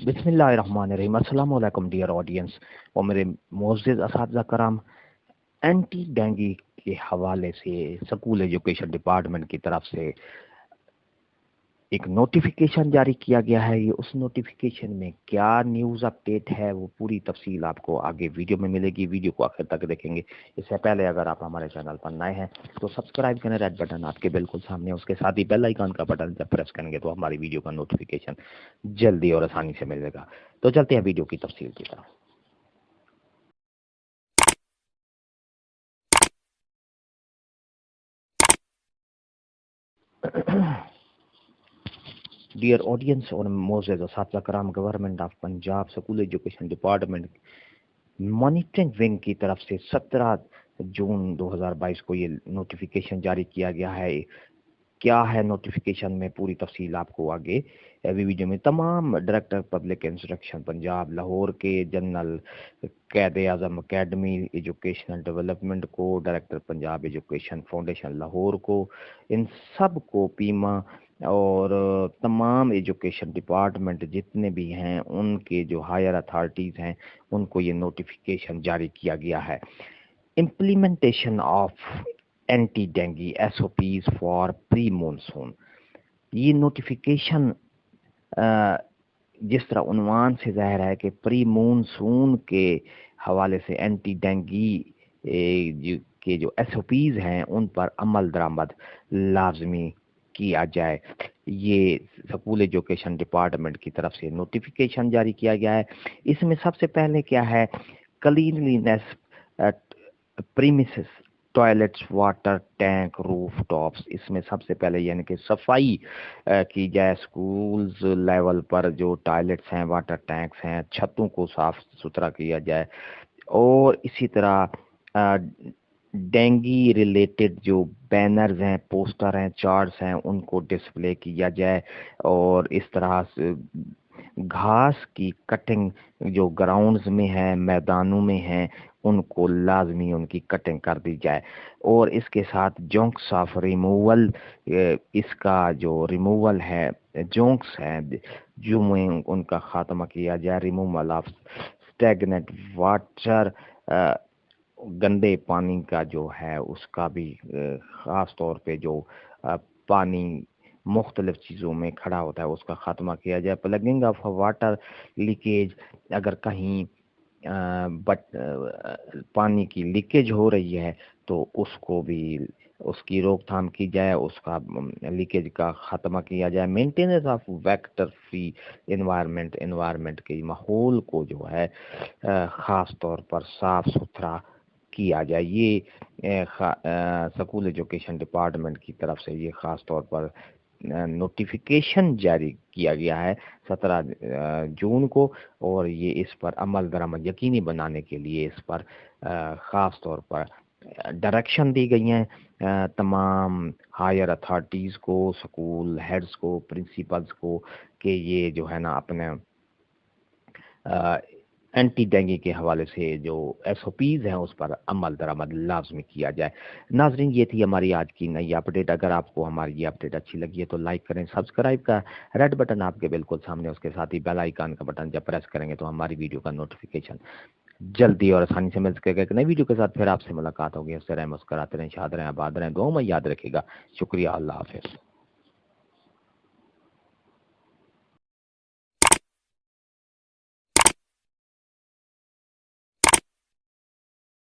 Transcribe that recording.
بسم اللہ الرحمن الرحیم۔ السلام علیکم ڈیئر آڈینس اور میرے معزز اساتذہ کرام، اینٹی ڈینگی کے حوالے سے سکول ایجوکیشن ڈپارٹمنٹ کی طرف سے ایک نوٹیفیکیشن جاری کیا گیا ہے۔ یہ اس نوٹیفیکیشن میں کیا نیوز اپڈیٹ ہے وہ پوری تفصیل آپ کو آگے ویڈیو میں ملے گی، ویڈیو کو آخر تک دیکھیں گے۔ اس سے پہلے اگر آپ ہمارے چینل پر نئے ہیں تو سبسکرائب کریں، ریڈ بٹن آپ کے بالکل سامنے، اس کے ساتھ ہی بیل آئیکن کا بٹن جب پریس کریں گے تو ہماری ویڈیو کا نوٹیفیکیشن جلدی اور آسانی سے ملے گا۔ تو چلتے ہیں ویڈیو کی تفصیل کی طرف۔ ڈیئر آڈینس اور معزز اساتذہ کرام، government of Punjab school education department monitoring wing کی طرف سے 17 جون 2022 کو یہ نوٹیفیکیشن جاری کیا گیا ہے۔ کیا ہے نوٹیفیکیشن میں پوری تفصیل آپ کو آگے ویڈیو میں۔ تمام director public instruction Punjab Lahore کے، general Quaid Azam academy educational development کو، director Punjab education foundation Lahore کو، ان سب کو پیما اور تمام ایجوکیشن ڈپارٹمنٹ جتنے بھی ہیں ان کے جو ہائر اتھارٹیز ہیں ان کو یہ نوٹیفیکیشن جاری کیا گیا ہے۔ Implementation of anti dengue S O Ps for pre monsoon. یہ نوٹیفیکیشن جس طرح عنوان سے ظاہر ہے کہ پری مونسون کے حوالے سے اینٹی ڈینگی کے جو ایس او پیز ہیں ان پر عمل درآمد لازمی کیا جائے۔ یہ سکول ایجوکیشن ڈپارٹمنٹ کی طرف سے نوٹیفیکیشن جاری کیا گیا ہے۔ اس میں سب سے پہلے کیا ہے، cleanliness premises, toilets, water tank, roof tops, اس میں سب سے پہلے یعنی کہ صفائی کی جائے۔ سکولز لیول پر جو ٹوائلٹس ہیں، واٹر ٹینکس ہیں، چھتوں کو صاف ستھرا کیا جائے، اور اسی طرح ڈینگی ریلیٹڈ جو بینرز ہیں، پوسٹر ہیں، چارٹس ہیں ان کو ڈسپلے کیا جائے، اور اس طرح سے گھاس کی کٹنگ جو گراؤنڈز میں ہے، میدانوں میں ہیں، ان کو لازمی ان کی کٹنگ کر دی جائے، اور اس کے ساتھ جونکس آف ریموول، اس کا جو ریموول ہے، جونکس ہیں جو میں ان کا خاتمہ کیا جائے، ریموول آف اسٹیگنٹ واٹر، گندے پانی کا جو ہے اس کا بھی خاص طور پہ جو پانی مختلف چیزوں میں کھڑا ہوتا ہے اس کا خاتمہ کیا جائے۔ پلگنگ آف واٹر لیکیج، اگر کہیں پانی کی لیکیج ہو رہی ہے تو اس کو بھی اس کی روک تھام کی جائے، اس کا لیکیج کا خاتمہ کیا جائے۔ Maintenance of vector free environment کے ماحول کو جو ہے خاص طور پر صاف ستھرا کیا جائے۔ یہ سکول ایجوکیشن ڈپارٹمنٹ کی طرف سے یہ خاص طور پر نوٹیفیکیشن جاری کیا گیا ہے 17 جون کو، اور یہ اس پر عمل درآمد یقینی بنانے کے لیے اس پر خاص طور پر ڈائریکشن دی گئی ہیں تمام ہائر اتھارٹیز کو، سکول ہیڈز کو، پرنسپلز کو، کہ یہ جو ہے نا اپنے اینٹی ڈینگی کے حوالے سے جو ایس او پیز ہیں اس پر عمل درآمد لازمی کیا جائے۔ ناظرین، یہ تھی ہماری آج کی نئی اپڈیٹ۔ اگر آپ کو ہماری یہ اپڈیٹ اچھی لگی ہے تو لائک کریں، سبسکرائب کا ریڈ بٹن آپ کے بالکل سامنے، اس کے ساتھ ہی بیل آئیکن کا بٹن جب پریس کریں گے تو ہماری ویڈیو کا نوٹیفیکیشن جلدی اور آسانی سے مل سکے گا۔ ایک نئی ویڈیو کے ساتھ پھر آپ سے ملاقات ہوگی۔ اس سے رہیں، مسکراتے رہیں، شاد رہیں، آباد رہیں، دعاؤں میں یاد رکھے گا۔ شکریہ، اللہ حافظ۔